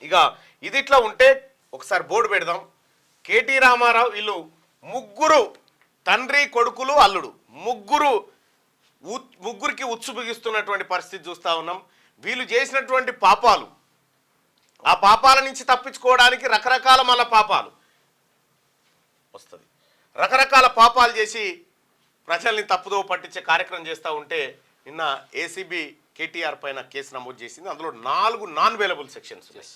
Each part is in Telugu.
ఇక ఇది ఇట్లా ఉంటే ఒకసారి బోర్డు పెడదాం. కేటీ రామారావు వీళ్ళు ముగ్గురు తండ్రి కొడుకులు అల్లుడు ముగ్గురికి ఉచ్చు బిగిస్తున్నటువంటి పరిస్థితి చూస్తూ ఉన్నాం. వీళ్ళు చేసినటువంటి పాపాలు, ఆ పాపాల నుంచి తప్పించుకోవడానికి రకరకాల మళ్ళా పాపాలు వస్తుంది. రకరకాల పాపాలు చేసి ప్రజల్ని తప్పుదో పట్టించే కార్యక్రమం చేస్తూ ఉంటే నిన్న ఏసీబీ కేటీఆర్ పైన కేసు నమోదు చేసింది. అందులో 4 నాన్ అవైలబుల్ సెక్షన్స్ ఉన్నాయి.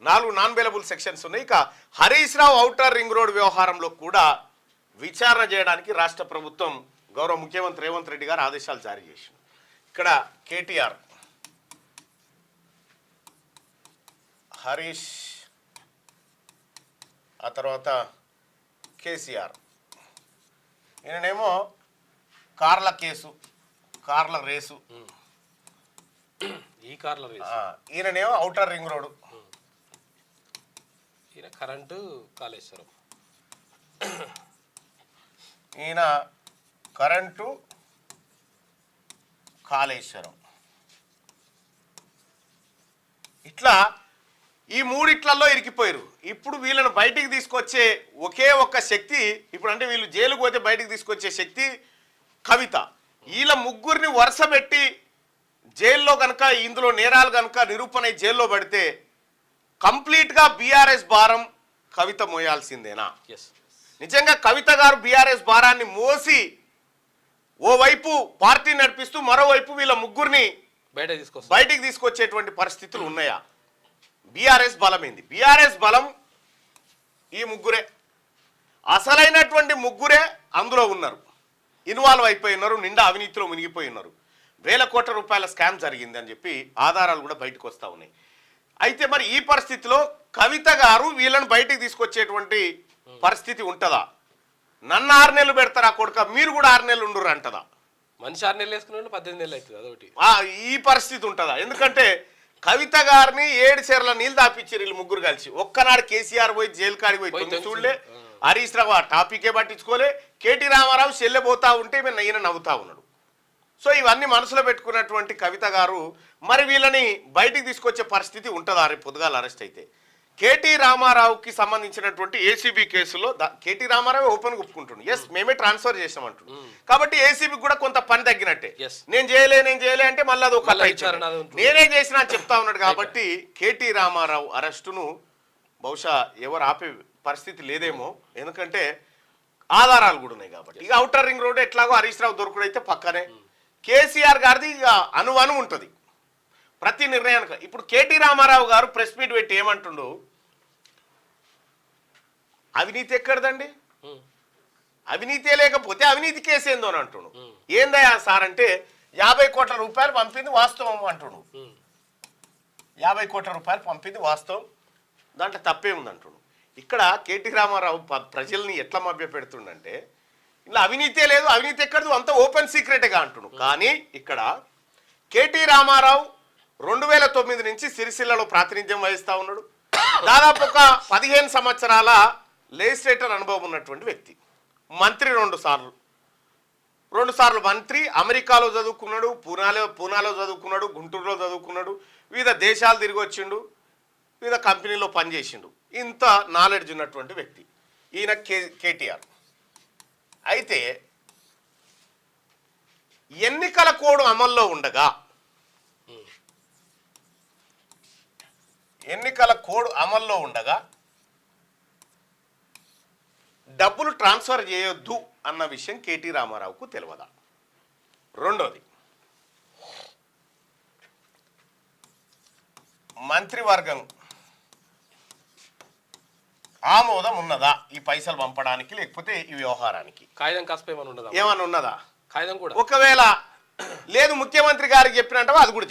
4 నాన్ అవైలబుల్ సెక్షన్స్ ఉన్నాయి. ఇక Harish Rao outer ring road వ్యవహారంలో కూడా విచారణ చేయడానికి రాష్ట్ర ప్రభుత్వం గౌరవ ముఖ్యమంత్రి రేవంత్ రెడ్డి గారు ఆదేశాలు జారీ చేసింది. ఇక్కడ కేటీఆర్, హరీష్, ఆ తర్వాత కేసీఆర్, ఈయనేమో కార్ల కేసు, కార్ల రేసు, ఈ కార్ల రేసు, ఈయననేమో ఔటర్ రింగ్ రోడ్, ఈయన కరెంటు కాళేశ్వరం, ఈయన కరెంటు కాళేశ్వరం. ఇట్లా ఈ మూడిట్లలో ఇరికిపోయారు. ఇప్పుడు వీళ్ళను బయటికి తీసుకొచ్చే ఒకే ఒక్క శక్తి, ఇప్పుడు అంటే వీళ్ళు జైలుకు పోతే బయటికి తీసుకొచ్చే శక్తి కవిత. వీళ్ళ ముగ్గురిని వరుస పెట్టి జైల్లో కనుక ఇందులో నేరాలు కనుక నిరూపణ జైల్లో పడితే కంప్లీట్గా బీఆర్ఎస్ భారం కవిత మోయాల్సిందేనా? నిజంగా కవిత గారు బీఆర్ఎస్ భారాన్ని మోసి ఓవైపు పార్టీ నడిపిస్తూ మరోవైపు వీళ్ళ ముగ్గురిని బయటికి తీసుకొచ్చేటువంటి పరిస్థితులు ఉన్నాయా? బీఆర్ఎస్ బలమైంది. బీఆర్ఎస్ బలం ఈ ముగ్గురే, అసలైనటువంటి ముగ్గురే అందులో ఉన్నారు, ఇన్వాల్వ్ అయిపోయి ఉన్నారు, నిండా అవినీతిలో మునిగిపోయి ఉన్నారు. వేల కోట్ల రూపాయల స్కామ్ జరిగింది అని చెప్పి ఆధారాలు కూడా బయటకు వస్తూ ఉన్నాయి. అయితే మరి ఈ పరిస్థితిలో కవిత గారు వీళ్ళని బయటికి తీసుకొచ్చేటువంటి పరిస్థితి ఉంటుందా? నన్ను 6 నెలలు పెడతారా కొడుక, మీరు కూడా 6 నెలలు ఉండరు అంటదా? మనిషి 6 నెలలు వేసుకున్న 18 నెలలు అవుతుంది. అదొకటి ఈ పరిస్థితి ఉంటుందా? ఎందుకంటే కవిత గారిని 7 చీరల నీళ్ళు దాపిచ్చారు వీళ్ళు ముగ్గురు కలిసి. ఒక్కనాడు కేసీఆర్ పోయి జైలు కాడికి పోయి చూడలే, హరీష్ రావు ఆ టాపికే పట్టించుకోలే, కేటీ రామారావు చెల్లెపోతా ఉంటే ఈయన నవ్వుతా ఉన్నాడు. సో ఇవన్నీ మనసులో పెట్టుకున్నటువంటి కవిత గారు మరి వీళ్ళని బయటికి తీసుకొచ్చే పరిస్థితి ఉంటుందా రేపు పొద్దుగాల అరెస్ట్ అయితే? కేటీ రామారావుకి సంబంధించినటువంటి ఏసీబీ కేసులో కేటీ రామారావు ఓపెన్ ఒప్పుకుంటుండు, ఎస్ మేమే ట్రాన్స్ఫర్ చేసామంటుండు. కాబట్టి ఏసీబీకి కూడా కొంత పని తగ్గినట్టే. నేను చేయలే అంటే మళ్ళీ అది ఒక నేనే చేసినా అని చెప్తా ఉన్నాడు. కాబట్టి కేటీ రామారావు అరెస్టును బహుశా ఎవరు ఆపే పరిస్థితి లేదేమో, ఎందుకంటే ఆధారాలు కూడా ఉన్నాయి కాబట్టి. ఇక ఔటర్ రింగ్ రోడ్ ఎట్లాగో హరీష్ రావు దొరకడైతే పక్కనే, కేసీఆర్ గారిది ఇక అనువను ఉంటుంది ప్రతి నిర్ణయానికి. ఇప్పుడు కేటీ రామారావు గారు ప్రెస్ మీట్ పెట్టి ఏమంటుండు, అవినీతి ఎక్కడదండి, అవినీతే లేకపోతే అవినీతి కేసు ఏందో అని అంటుండు. ఏందయ్యా సార్ అంటే 50 కోట్ల రూపాయలు పంపింది వాస్తవం అంటుండు. 50 కోట్ల రూపాయలు పంపింది వాస్తవం, దాంట్లో తప్పేముంది అంటుండు. ఇక్కడ కేటీ రామారావు ప్రజల్ని ఎట్లా మభ్య పెడుతుండంటే ఇలా అవినీతే లేదు, అవినీతి ఎక్కడదు, అంతా ఓపెన్ సీక్రెట్గా అంటుండు. కానీ ఇక్కడ కేటీ రామారావు 2009 నుంచి సిరిసిల్లలో ప్రాతినిధ్యం వహిస్తూ ఉన్నాడు. దాదాపు ఒక 15 సంవత్సరాల లెజిస్లేటర్ అనుభవం ఉన్నటువంటి వ్యక్తి. మంత్రి 2 సార్లు మంత్రి, అమెరికాలో చదువుకున్నాడు, పూనాలో చదువుకున్నాడు, గుంటూరులో చదువుకున్నాడు, వివిధ దేశాలు తిరిగి వచ్చిండు, వివిధ కంపెనీలో పనిచేసిండు. ఇంత నాలెడ్జ్ ఉన్నటువంటి వ్యక్తి ఈయన కేటీఆర్. అయితే ఎన్నికల కోడ్ అమల్లో ఉండగా డబ్బులు ట్రాన్స్ఫర్ చేయొద్దు అన్న విషయం కేటీ రామారావుకు తెలియదా? రెండోది, మంత్రివర్గం ఆమోదం ఉన్నదా ఈ పైసలు పంపడానికి, లేకపోతే ఈ వ్యవహారానికి? కాగితం కాస్త ఏమన్నా ఉన్నదా? కాగితం కూడా ఒకవేళ లేదు ముఖ్యమంత్రి గారికి చెప్పినట్టు అది కూడా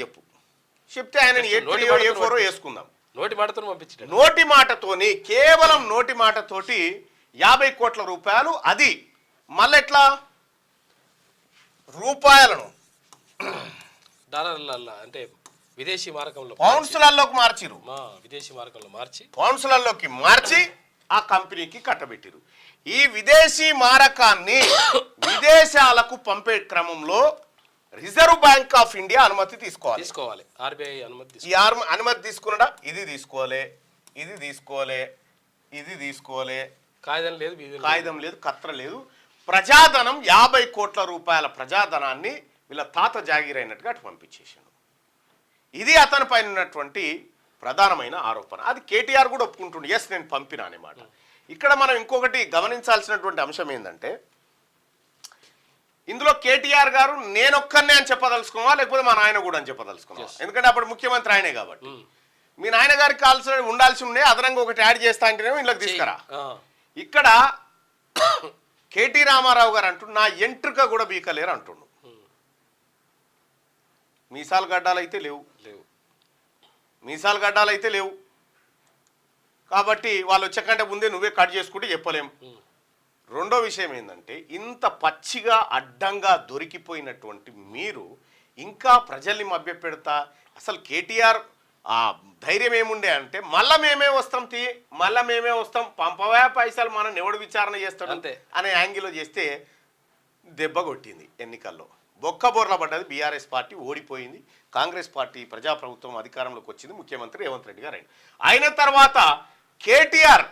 చెప్తే ఆయన A4 వేసుకుందాం. నోటి మాటతోని, కేవలం నోటి మాటతోటి 50 కోట్ల రూపాయలు, అది మళ్ళీ ఎట్లా రూపాయలను డాలర్ల అంటే విదేశీ మార్గంలో పౌండ్స్లలోకి మార్చిరు, విదేశీ మార్గంలో పౌండ్స్లలోకి మార్చి ఆ కంపెనీకి కట్టబెట్టిరు. ఈ విదేశీ మారకాన్ని విదేశాలకు పంపే క్రమంలో రిజర్వ్ బ్యాంక్ ఆఫ్ ఇండియా అనుమతి తీసుకోవాలి. RBI అనుమతి. ఈ అనుమతి తీసుకున్నాడా? ఇది తీసుకోవాలి. ఇది తీసుకోలే, ఇది తీసుకోలే, కాగితం లేదు, వీధి కాగితం లేదు, కత్ర లేదు. ప్రజాధనం 50 కోట్ల రూపాయల ప్రజాధనాన్ని వీళ్ళ తాత జాగీరైనట్టుగా అటు పంపించేసాడు. ఇది అతని పైన ఉన్నటువంటి ప్రధానమైన ఆరోపణ. అది కేటీఆర్ కూడా ఒప్పుకుంటుండే, ఎస్ నేను పంపినా అనే మాట. ఇక్కడ మనం ఇంకొకటి గమనించాల్సినటువంటి అంశం ఏంటంటే, ఇందులో కేటీఆర్ గారు నేనొక్కనే అని చెప్పదలుచుకోవా, లేకపోతే మా నాయన కూడా అని చెప్పదలుచుకోవా? ఎందుకంటే అప్పుడు ముఖ్యమంత్రి ఆయనే కాబట్టి. మీ నాయన గారికి కావాల్సిన ఉండాల్సి ఉండే, అదనంగా ఒకటి యాడ్ చేస్తా అంటేనేమో ఇంట్లోకి తీసుకురా. ఇక్కడ కేటీ రామారావు గారు అంటూ నా ఎంట్రుక కూడా బీకలేరు అంటుండు. మీసాలు గడ్డాలైతే లేవు, మీసాలు గడ్డాలైతే లేవు కాబట్టి వాళ్ళు వచ్చేకంటే ముందే నువ్వే కట్ చేసుకుంటే చెప్పలేం. రెండో విషయం ఏంటంటే, ఇంత పచ్చిగా అడ్డంగా దొరికిపోయినటువంటి మీరు ఇంకా ప్రజల్ని మభ్యపెడతా, అసలు కేటీఆర్ ఆ ధైర్యం ఏముండే అంటే మళ్ళా మేమే వస్తాం పంపవా పైసలు మనం ఎవడు విచారణ చేస్తాడు అంతే అనే యాంగిల్లో చేస్తే దెబ్బ కొట్టింది. ఎన్నికల్లో బొక్కబోర్ల పడ్డది. బీఆర్ఎస్ పార్టీ ఓడిపోయింది, కాంగ్రెస్ పార్టీ ప్రజాప్రభుత్వం అధికారంలోకి వచ్చింది, ముఖ్యమంత్రి రేవంత్ రెడ్డి గారు అయిన తర్వాత కేటీఆర్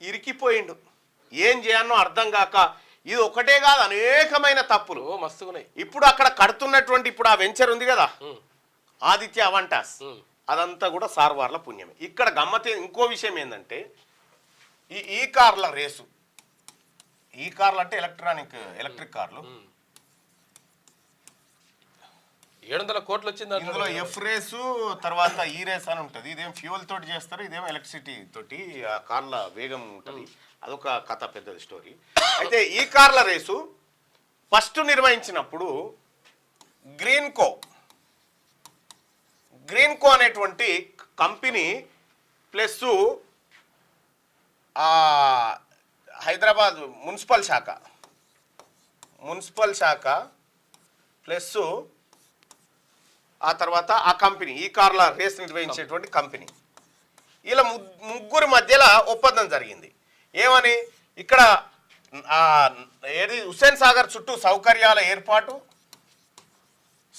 ఇరికిపోయిండు. ఏం చేయాలో అర్థం కాక, ఇది ఒకటే కాదు అనేకమైన తప్పులు మస్తుగున్నాయి. ఇప్పుడు అక్కడ కడుతున్నటువంటి ఇప్పుడు ఆ వెంచర్ ఉంది కదా ఆదిత్య అవంటాస్, అదంతా కూడా సార్వార్ల పుణ్యమే. ఇక్కడ గమ్మతే ఇంకో విషయం ఏంటంటే, ఈ కార్ల రేసు, ఈ కార్లు అంటే ఎలక్ట్రిక్ కార్లు 700 కోట్లు వచ్చింది. ఇందులో ఎఫ్ రేసు తర్వాత ఈ రేస్ అని ఉంటుంది. ఇదేం ఫ్యూయల్ తోటి చేస్తారు, ఇదేమో ఎలక్ట్రిసిటీ తోటి ఆ కార్ల వేగం ఉంటుంది. అదొక కథ, పెద్దది స్టోరీ. అయితే ఈ కార్ల రేసు ఫస్ట్ నిర్వహించినప్పుడు గ్రీన్కో అనేటువంటి కంపెనీ ప్లస్ హైదరాబాద్ మున్సిపల్ శాఖ ప్లస్ ఆ తర్వాత ఆ కంపెనీ, ఈ కార్ల రేస్ నిర్వహించేటువంటి కంపెనీ, ఇలా ముగ్గురు మధ్యలో ఒప్పందం జరిగింది. ఏమని, ఇక్కడ ఏది హుస్సేన్ సాగర్ చుట్టూ సౌకర్యాల ఏర్పాటు,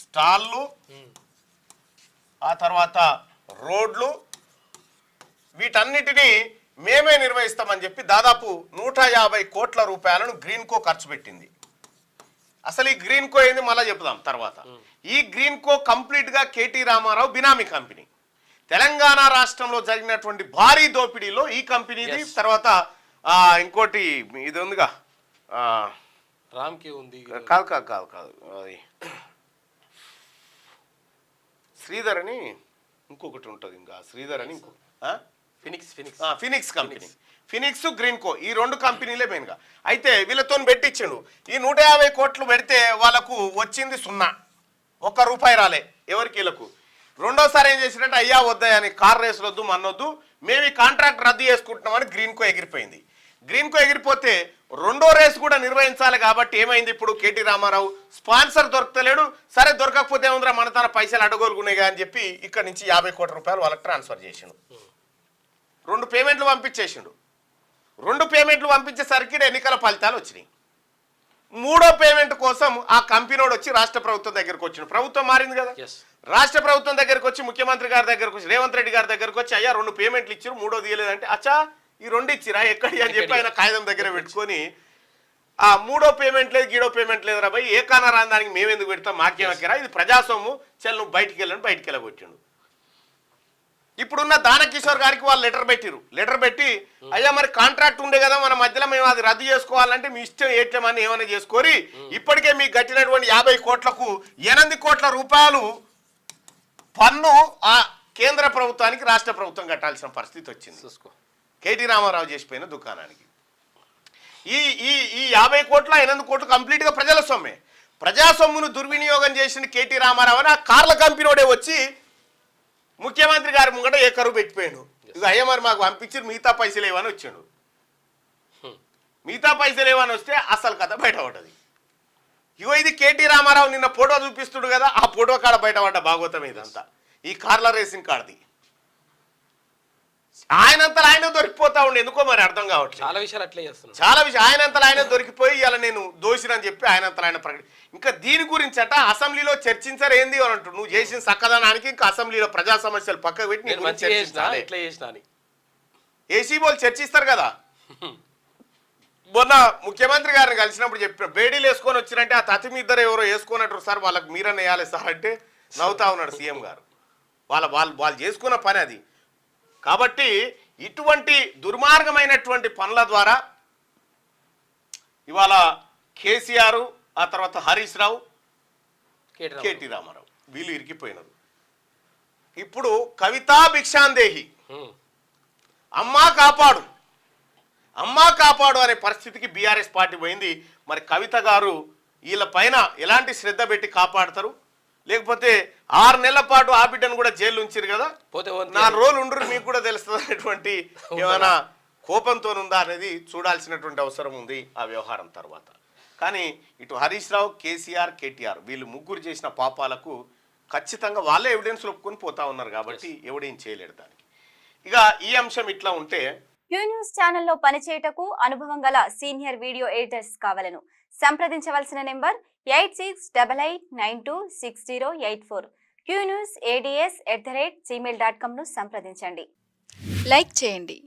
స్టాళ్ళు, ఆ తర్వాత రోడ్లు, వీటన్నిటినీ మేమే నిర్వహిస్తామని చెప్పి దాదాపు 150 కోట్ల రూపాయలను గ్రీన్కో ఖర్చు పెట్టింది. అసలు ఈ గ్రీన్కో ఏంది మళ్ళీ చెప్దాం తర్వాత. ఈ గ్రీన్కో కంప్లీట్గా కేటీ రామారావు బినామీ కంపెనీ. తెలంగాణ రాష్ట్రంలో జరిగినటువంటి భారీ దోపిడీలో ఈ కంపెనీది, తర్వాత ఇంకోటి ఇది ఉందిగా రామ్కి ఉంది, కాదు అది శ్రీధర్ అని ఇంకొకటి ఉంటుంది, ఇంకా శ్రీధర్ అని ఇంకో ఫినిక్స్ కంపెనీ, ఫినిక్స్ గ్రీన్కో, ఈ 2 కంపెనీలే మెయిన్గా. అయితే వీళ్ళతో పెట్టించాడు. ఈ 150 కోట్లు పెడితే వాళ్ళకు వచ్చింది 0, ₹1 రాలే ఎవరికి వీళ్ళకు. రెండోసారి ఏం చేసినట్టు, అయ్యా వద్దాయని కార్ రేసులు వద్దు మన్నొద్దు, మేము ఈ కాంట్రాక్ట్ రద్దు చేసుకుంటున్నామని గ్రీన్కో ఎగిరిపోయింది. గ్రీన్కో ఎగిరిపోతే రెండో రేసు కూడా నిర్వహించాలి కాబట్టి ఏమైంది, ఇప్పుడు కేటీ రామారావు స్పాన్సర్ దొరకలేడు. సరే దొరకకపోతే ఏముందిరా మన తన పైసలు అడగోలుకునేగా అని చెప్పి ఇక్కడ నుంచి 50 కోట్ల రూపాయలు వాళ్ళకి ట్రాన్స్ఫర్ చేసిండు. 2 పేమెంట్లు పంపించేసిండు. 2 పేమెంట్లు పంపించేసరికి ఎన్నికల ఫలితాలు వచ్చినాయి. 3వ పేమెంట్ కోసం ఆ కంపెనీడు వచ్చి రాష్ట్ర ప్రభుత్వం దగ్గరకు వచ్చిండు. ప్రభుత్వం మారింది కదా, రాష్ట్ర ప్రభుత్వం దగ్గరకు వచ్చి ముఖ్యమంత్రి గారి దగ్గరకు వచ్చి రేవంత్ రెడ్డి గారి దగ్గరకు వచ్చి, అయ్యా 2 పేమెంట్లు ఇచ్చారు, 3వ తీయలేదంటే, అచ్చా ఈ 2 ఇచ్చిరా ఎక్కడి అని చెప్పి ఆయన కాగితం దగ్గర పెట్టుకొని, ఆ 3వ పేమెంట్ లేదు గీడో పేమెంట్ లేదు రా భయ్, ఏ కానా రాని దానికి మేమెందుకు పెడతాం, మాకేమక్కరా, ఇది ప్రజాస్వామ్యం, చల్ నువ్వు బయటికి వెళ్ళగొట్టిండు. ఇప్పుడున్న దానకిషోర్ గారికి వాళ్ళు లెటర్ పెట్టి అయ్యా మరి కాంట్రాక్ట్ ఉండే కదా మన మధ్యలో, మేము అది రద్దు చేసుకోవాలంటే మీ ఇష్టం ఏట్లేమని ఏమైనా చేసుకోరి, ఇప్పటికే మీకు కట్టినటువంటి 50 కోట్లకు 8 కోట్ల రూపాయలు పన్ను ఆ కేంద్ర ప్రభుత్వానికి రాష్ట్ర ప్రభుత్వం కట్టాల్సిన పరిస్థితి వచ్చింది కేటీ రామారావు చేసిపోయిన దుకాణానికి. ఈ 50 కోట్ల 8 కోట్లు కంప్లీట్గా ప్రజల సొమ్మే. ప్రజాసొమ్మును దుర్వినియోగం చేసిన కేటీ రామారావు అని ఆ కార్ల కంపెనీడే వచ్చి ముఖ్యమంత్రి గారి ముంగట ఏకరువు పెట్టిపోయాడు. ఇక అయ్యా మరి మాకు పంపించి మిగతా పైసలు ఏమని వచ్చాడు. మిగతా పైసలు ఏమని వస్తే అసలు కథ బయటపడ్డది. ఇగో ఇది కేటీ రామారావు నిన్న ఫోటో చూపిస్తుడు కదా, ఆ ఫోటో కాడ బయటపడ్డ భాగవతం ఇదంతా. ఈ కార్ల రేసింగ్ కార్ది ఆయనంతలో ఆయన దొరికిపోతా ఉండే, ఎందుకో మరి అర్థం కావట్లేదు. చాలా విషయాలు అట్లే చేస్తున్నాడు, చాలా విషయం ఆయనంతలో ఆయన దొరికిపోయి ఇలా నేను దోషినని చెప్పి ఆయనంతలో ఆయన ఇంకా దీని గురించి అట అసెంబ్లీలో చర్చించారు ఏంది అని అంటు, నువ్వు చేసిన సక్కదనానికి ఇంకా అసెంబ్లీలో ప్రజా సమస్యలు పక్కకు పెట్టి ఇట్లా చేసిన ఏసీబీ వాళ్ళు చర్చిస్తారు కదా. మొన్న ముఖ్యమంత్రి గారిని కలిసినప్పుడు చెప్పిన బేడీలు వేసుకొని వచ్చినంటే ఆ తతి మీ ఇద్దరు ఎవరో వేసుకున్నట్టు సార్, వాళ్ళకి మీరన్నా వేయాలి సార్ అంటే నవ్వుతా ఉన్నాడు సీఎం గారు. వాళ్ళు చేసుకున్న పని అది. కాబట్టి ఇటువంటి దుర్మార్గమైనటువంటి పనుల ద్వారా ఇవాళ కేసీఆర్, ఆ తర్వాత హరీష్ రావు, కేటీ రామారావు వీళ్ళు ఇరికిపోయినారు. ఇప్పుడు కవితా భిక్షాందేహి, అమ్మా కాపాడు అమ్మా కాపాడు అనే పరిస్థితికి బీఆర్ఎస్ పార్టీ పోయింది. మరి కవిత గారు వీళ్ళ పైన ఎలాంటి శ్రద్ధ పెట్టి కాపాడతారు, లేకపోతే 6 నెలల పాటు ఆ బిడ్డను కూడా జైలు ఉంచారు కదా, 4 రోజులు ఉండరు, మీకు కూడా తెలుస్తుంది అనేటువంటి ఏమైనా కోపంతో ఉందా అనేది చూడాల్సినటువంటి అవసరం ఉంది ఆ వ్యవహారం తర్వాత. కానీ ఇటు హరీష్ రావు, కేసీఆర్, కేటీఆర్ వీళ్ళు ముగ్గురు చేసిన పాపాలకు ఖచ్చితంగా వాళ్ళే ఎవిడెన్స్ ఒప్పుకొని పోతా ఉన్నారు కాబట్టి ఎవడేం చేయలేడు దానికి. ఇక ఈ అంశం ఇట్లా ఉంటే క్యూ న్యూస్ ఛానల్లో పనిచేయటకు అనుభవం గల సీనియర్ వీడియో ఎడిటర్స్ కావాలను సంప్రదించవలసిన నెంబర్ 8688926084. qnewsads@gmail.com ను సంప్రదించండి. లైక్ చేయండి.